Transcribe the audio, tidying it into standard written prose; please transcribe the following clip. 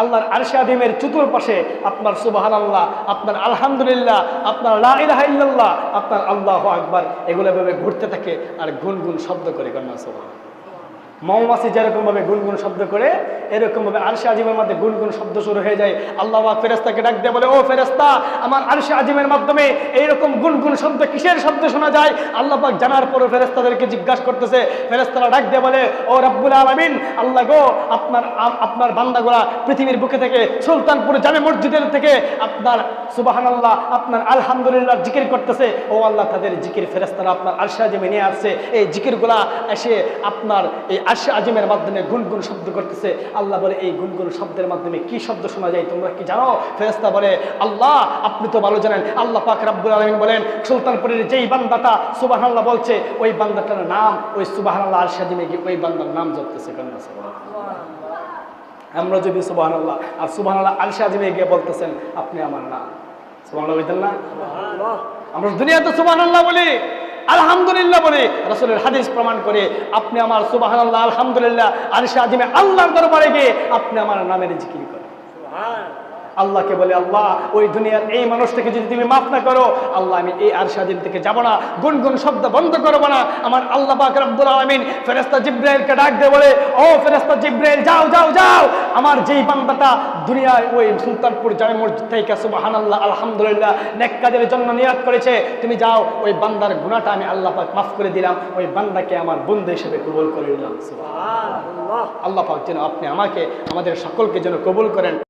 আল্লাহর আরশে আযিমের চতুর্পাশে আপনার সুবহানাল্লাহ, আপনার আলহামদুলিল্লাহ, আপনার লা ইলাহা ইল্লাল্লাহ, আপনার আল্লাহু আকবার এগুলো ভাবে ঘুরতে থাকে আর গুনগুন শব্দ করে কন্যা সুবহানাল্লাহ। মৌমাছি যেরকমভাবে গুনগুন শব্দ করে এরকমভাবে আরশে আজিমের মধ্যে গুনগুন শব্দ শুরু হয়ে যায়। আল্লাহ পাক ফেরেশতাকে ডাক দিয়ে বলে, ও ফেরেশতা, আমার আরশে আজিমের মাধ্যমে এইরকম গুনগুন শব্দ কিসের শব্দ শোনা যায়? আল্লাহ পাক জানার পরও ফেরেশতাদেরকে জিজ্ঞাসা করতেছে। ফেরেশতারা ডাক দিয়ে বলে, ও রব্বুল আলামিন, আল্লাহ গো, আপনার বান্দাগুলা পৃথিবীর বুকে থেকে সুলতানপুর জামে মসজিদের থেকে আপনার সুবহানাল্লাহ, আপনার আলহামদুলিল্লাহ জিকির করতেছে। ও আল্লাহ, তাদের জিকির ফেরেশতারা আপনার আরশে আজিমে নিয়ে আসছে। এই জিকিরগুলা এসে আপনার এই আরশে আজিমের মাধ্যমে গুনগুন শব্দ করতেছে। আল্লাহ বলে, এই গুনগুন শব্দের মাধ্যমে কি শব্দ শোনা যায় তোমরা কি জানো? ফেরেশতা বলে, আল্লাহ আপনি তো ভালো জানেন। আল্লাহ পাক রব্বুল আলামিন বলেন, সুলতানপুরের যেই বান্দাটা সুবহানাল্লাহ বলছে ওই বান্দাটার নাম ওই সুবহানাল্লাহ আরশে আজিমে গিয়ে ওই বান্দার নাম জপতেছে। আমরা যদি সুবহানাল্লাহ আর সুবহানাল্লাহ আরশে আজিমে গিয়ে বলতেছেন আপনি আমার নাম, সুবহানাল্লাহ বলতেন না? আমরা দুনিয়াতে সুবহানাল্লাহ বলি, আলহামদুলিল্লাহ বলে, রাসূলের হাদিস প্রমাণ করে আপনি আমার সুবহানাল্লাহ আলহামদুলিল্লাহ আরশে আজিমে আল্লাহর দরবারে গিয়ে আপনি আমার নামের জিকির করেন। আল্লাহকে বলে, আল্লাহ ওই দুনিয়ার এই মানুষটাকে যদি তুমি মাফ না করো, আল্লাহ আমি এই আরশে আজিম থেকে যাব না, গুনগুন শব্দ বন্ধ করবো না। আমার আল্লাহ পাক রব্বুল আলামিন ফেরেশতা জিবরাইলকে ডাক দিয়ে বলে, ও ফেরেশতা জিবরাইল, যাও যাও যাও, আমার যেই বান্দাটা দুনিয়ায় ওই সুলতানপুর জামে মসজিদ থেকে সুবহানাল্লাহ আলহামদুলিল্লাহ নেক কাজের জন্য নিয়ত করেছে, তুমি যাও, ওই বান্দার গুনাহটা আমি আল্লাহ পাক মাফ করে দিলাম, ওই বান্দাকে আমার বন্ধু হিসেবে কবুল করে নিলাম। সুবহানাল্লাহ। আল্লাহ পাক যেন আপনি আমাকে আমাদের সকলকে যেন কবুল করেন।